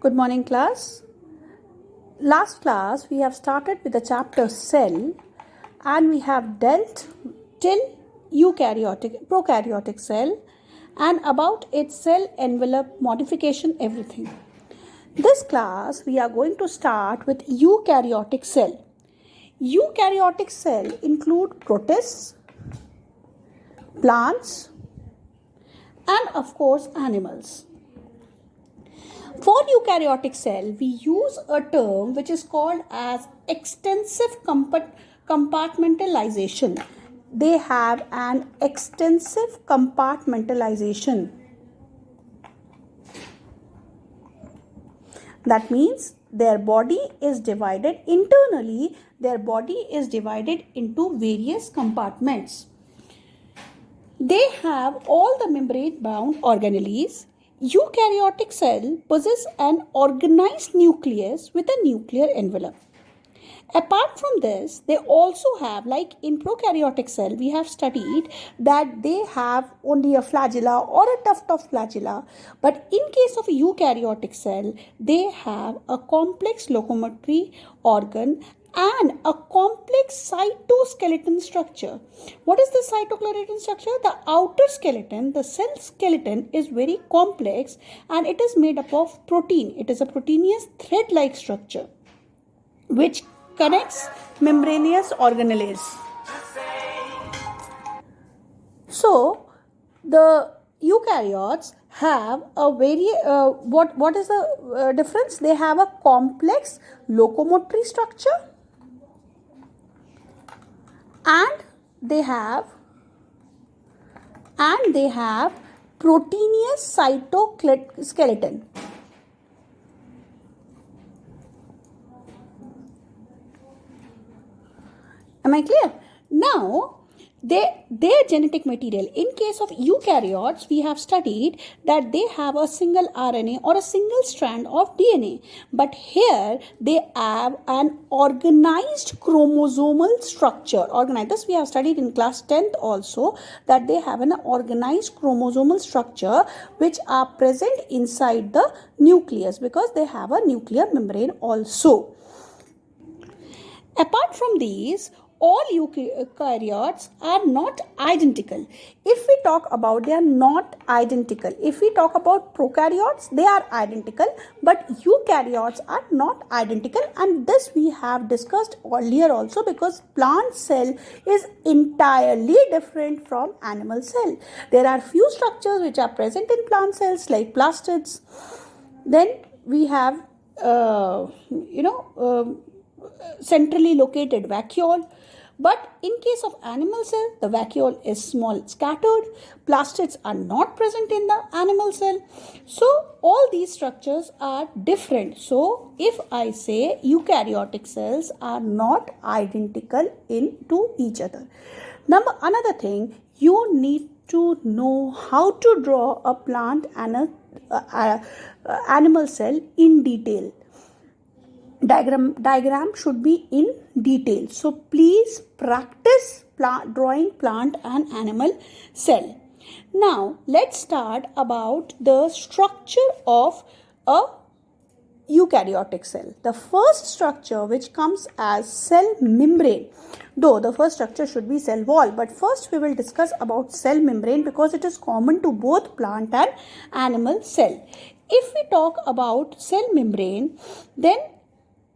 Good morning, class. Last class we have started with the chapter cell and we have dealt till prokaryotic cell and about its cell envelope modification, everything. This class we are going to start with eukaryotic cell. Eukaryotic cell include protists, plants and of course animals. For eukaryotic cell, we use a term which is called as extensive compartmentalization. They have an extensive compartmentalization. That means their body is divided internally, their body is divided into various compartments. They have all the membrane-bound organelles. Eukaryotic cell possess an organized nucleus with a nuclear envelope. Apart from this, they also have, like in prokaryotic cell, we have studied that they have only a flagella or a tuft of flagella. But in case of eukaryotic cell, they have a complex locomotory organ and a complex cytoskeleton structure. What is the cytoskeleton structure? The outer skeleton, the cell skeleton is very complex and it is made up of protein. It is a proteinous thread-like structure which connects membranous organelles. So, the eukaryotes have a what is the difference? They have a complex locomotory structure and they have proteinous cytoskeleton. Am I clear? Now, their genetic material, in case of eukaryotes, we have studied that they have a single RNA or a single strand of DNA. But here, they have an organized chromosomal structure. This we have studied in class 10th also, that they have an organized chromosomal structure which are present inside the nucleus because they have a nuclear membrane also. Apart from these, all eukaryotes are not identical. If we talk about, they are not identical. If we talk about prokaryotes, they are identical, but eukaryotes are not identical, and this we have discussed earlier also, because plant cell is entirely different from animal cell. There are few structures which are present in plant cells like plastids. Then we have centrally located vacuole. But in case of animal cell, the vacuole is small, scattered. Plastids are not present in the animal cell. So all these structures are different. So if I say eukaryotic cells are not identical into each other. Another thing, you need to know how to draw a plant and a animal cell in detail. Diagram should be in detail. So please practice drawing plant and animal cell. Now let's start about the structure of a eukaryotic cell. The first structure which comes as cell membrane, though the first structure should be cell wall, but first we will discuss about cell membrane because it is common to both plant and animal cell. If we talk about cell membrane, then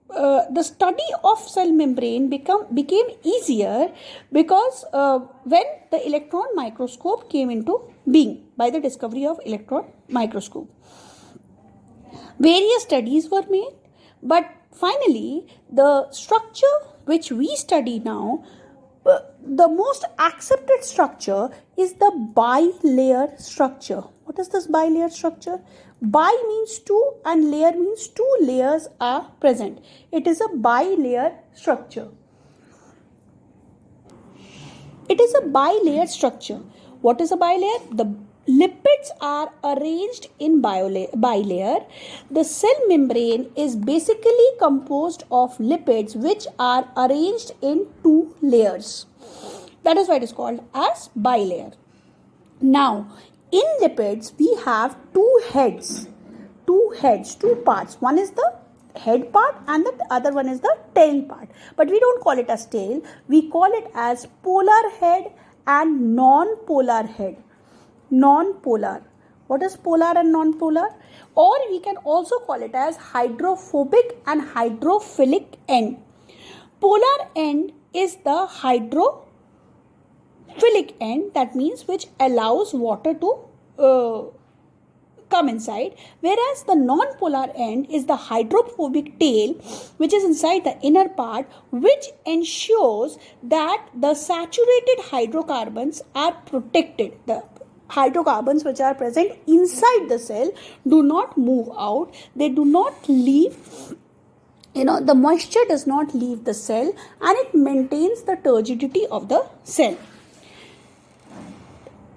the study of cell membrane became easier because when the electron microscope came into being by the discovery of electron microscope. Various studies were made, but finally the structure which we study now, the most accepted structure is the bilayer structure. What is this bilayer structure? Bi means two and layer means two layers are present. It is a bilayer structure. It is a bilayer structure. What is a bilayer? The lipids are arranged in bilayer. The cell membrane is basically composed of lipids which are arranged in two layers. That is why it is called as bilayer. Now, in lipids, we have two heads. two heads, two parts. One is the head part and the other one is the tail part. But we don't call it as tail. We call it as polar head and non-polar head. Non-polar. What is polar and non-polar? Or we can also call it as hydrophobic and hydrophilic end. Polar end is the hydrophilic end, that means which allows water to come inside, whereas the non-polar end is the hydrophobic tail, which is inside the inner part, which ensures that the saturated hydrocarbons are protected. The hydrocarbons which are present inside the cell do not move out, they do not leave, the moisture does not leave the cell, and it maintains the turgidity of the cell.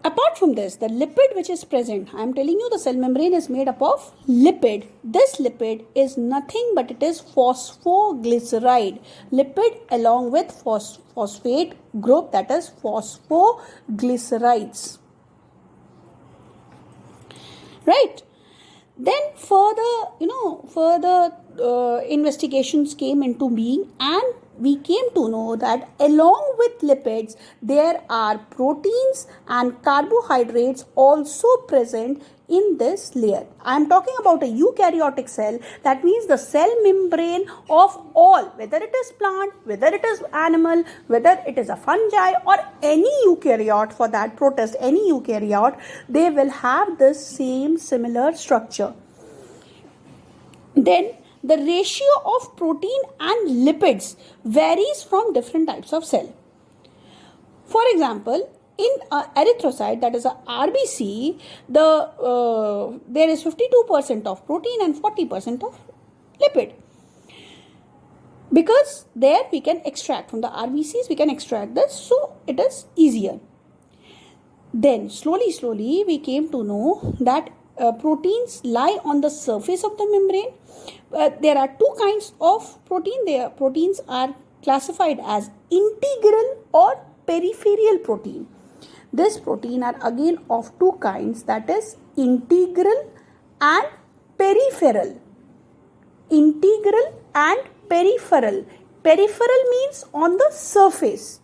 Apart from this, the lipid which is present, I am telling you the cell membrane is made up of lipid. This lipid is nothing but it is phosphoglyceride. Lipid along with phosphate group, that is phosphoglycerides. Right? Then further investigations came into being, and we came to know that along with lipids, there are proteins and carbohydrates also present in this layer. I am talking about a eukaryotic cell. That means the cell membrane of all, whether it is plant, whether it is animal, whether it is a fungi or any eukaryote, for that protist, any eukaryote, they will have this same similar structure. Then the ratio of protein and lipids varies from different types of cell. For example, in erythrocyte, that is a RBC, there is 52% of protein and 40% of lipid. Because there we can extract from the RBCs, we can extract this, so it is easier. Then slowly we came to know that proteins lie on the surface of the membrane. There are two kinds of protein. Proteins are classified as integral or peripheral protein. This protein are again of two kinds, that is integral and peripheral. Integral and peripheral. Peripheral means on the surface.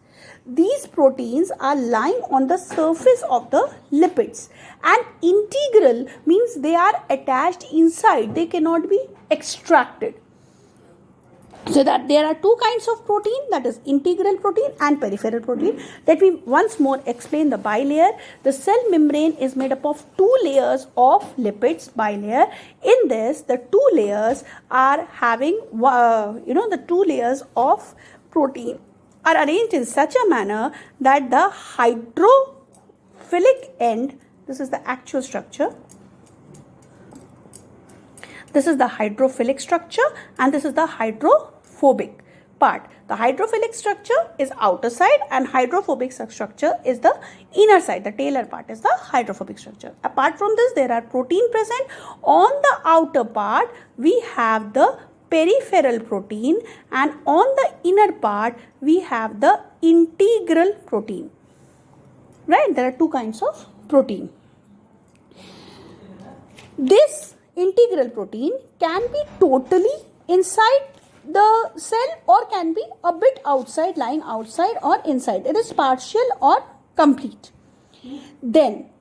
These proteins are lying on the surface of the lipids, and integral means they are attached inside, they cannot be extracted. So that there are two kinds of protein, that is integral protein and peripheral protein. Let me once more explain the bilayer. The cell membrane is made up of two layers of lipids, bilayer. In this, the two layers are having, the two layers of protein are arranged in such a manner that the hydrophilic end, this is the actual structure, this is the hydrophilic structure, and this is the hydrophobic part. The hydrophilic structure is outer side and hydrophobic structure is the inner side. The tailor part is the hydrophobic structure. Apart from this, there are protein present. On the outer part, we have the peripheral protein, and on the inner part we have the integral protein. Right? There are two kinds of protein. This integral protein can be totally inside the cell or can be a bit outside, lying outside or inside. It is partial or complete. Then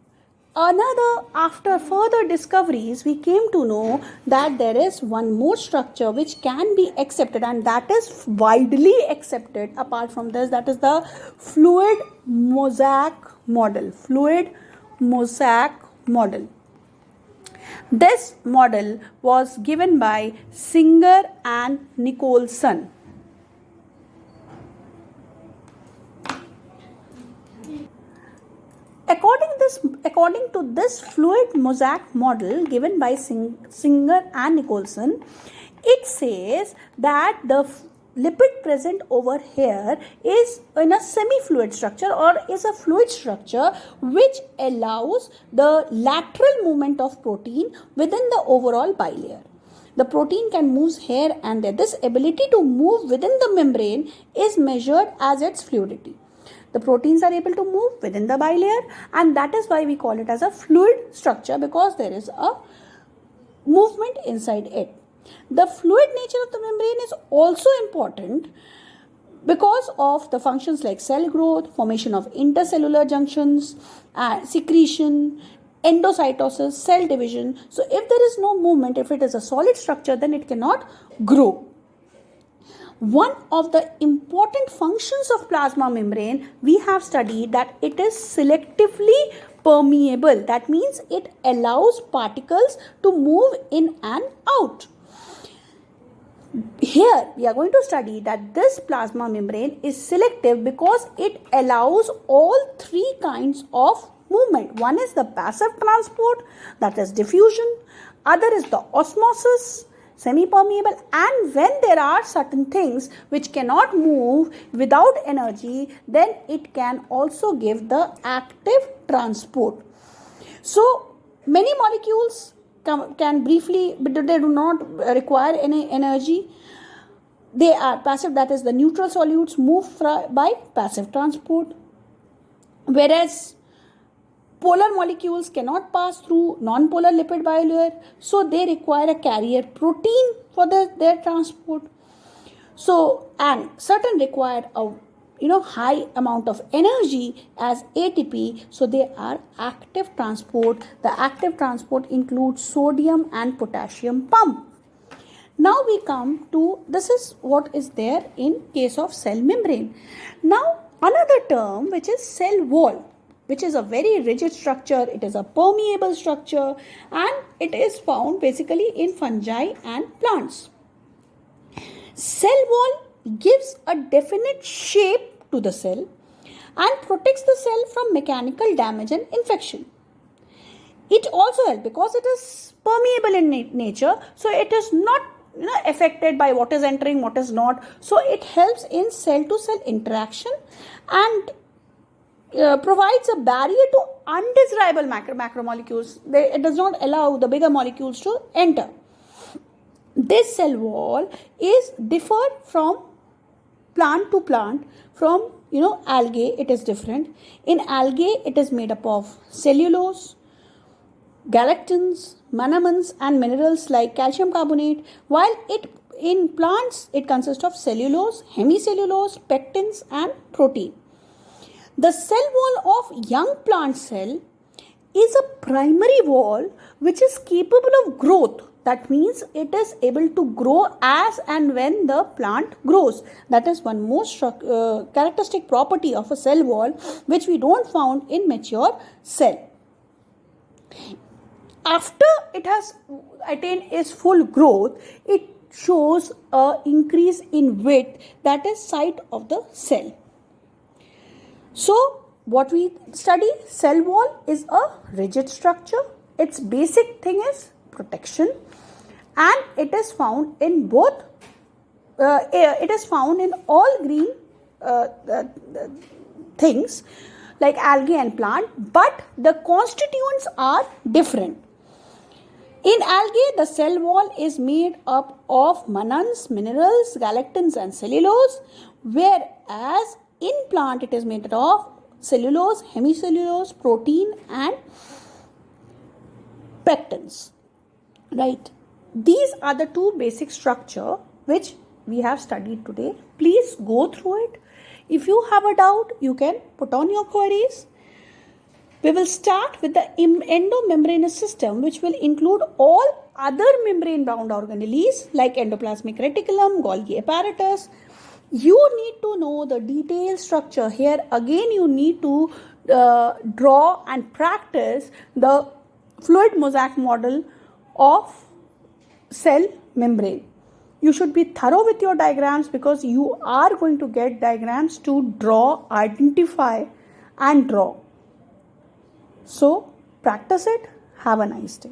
after further discoveries, we came to know that there is one more structure which can be accepted, and that is widely accepted apart from this, that is the fluid mosaic model. Fluid mosaic model. This model was given by Singer and Nicholson. According to this fluid mosaic model given by Singer and Nicholson, it says that the lipid present over here is in a semi-fluid structure or is a fluid structure which allows the lateral movement of protein within the overall bilayer. The protein can move here and there. This ability to move within the membrane is measured as its fluidity. The proteins are able to move within the bilayer, and that is why we call it as a fluid structure, because there is a movement inside it. The fluid nature of the membrane is also important because of the functions like cell growth, formation of intercellular junctions, secretion, endocytosis, cell division. So if there is no movement, if it is a solid structure, then it cannot grow. One of the important functions of plasma membrane, we have studied that it is selectively permeable. That means it allows particles to move in and out. Here we are going to study that this plasma membrane is selective because it allows all three kinds of movement. One is the passive transport, that is diffusion. Other is the osmosis, semi-permeable, and when there are certain things which cannot move without energy, then it can also give the active transport. So many molecules can briefly, but they do not require any energy. They are passive, that is the neutral solutes move by passive transport, whereas polar molecules cannot pass through non-polar lipid bilayer, so they require a carrier protein for their transport. So, and certain require a high amount of energy as ATP, so they are active transport. The active transport includes sodium and potassium pump. Now we come to, this is what is there in case of cell membrane. Now another term which is cell wall, which is a very rigid structure, it is a permeable structure, and it is found basically in fungi and plants. Cell wall gives a definite shape to the cell and protects the cell from mechanical damage and infection. It also helps because it is permeable in nature, so it is not affected by what is entering, what is not. So it helps in cell to cell interaction and provides a barrier to undesirable macromolecules. It does not allow the bigger molecules to enter. This cell wall is differed from plant to plant. From algae, it is different. In algae, it is made up of cellulose, galactans, monomers, and minerals like calcium carbonate, while in plants it consists of cellulose, hemicellulose, pectins, and protein. The cell wall of young plant cell is a primary wall which is capable of growth. That means it is able to grow as and when the plant grows. That is one most characteristic property of a cell wall which we don't found in mature cell. After it has attained its full growth, it shows an increase in width, that is site of the cell. So what we study, cell wall is a rigid structure. Its basic thing is protection, and it is found in both, it is found in all green things like algae and plant, but the constituents are different. In algae, the cell wall is made up of monomers, minerals, galactans, and cellulose, whereas in plant it is made of cellulose, hemicellulose, protein, and pectins. Right? These are the two basic structure which we have studied today. Please go through it. If you have a doubt, you can put on your queries. We will start with the endomembranous system, which will include all other membrane-bound organelles like endoplasmic reticulum, Golgi apparatus. You need to know the detailed structure. Here again you need to draw and practice the fluid mosaic model of cell membrane. You should be thorough with your diagrams because you are going to get diagrams to draw, identify, and draw. So practice it. Have a nice day.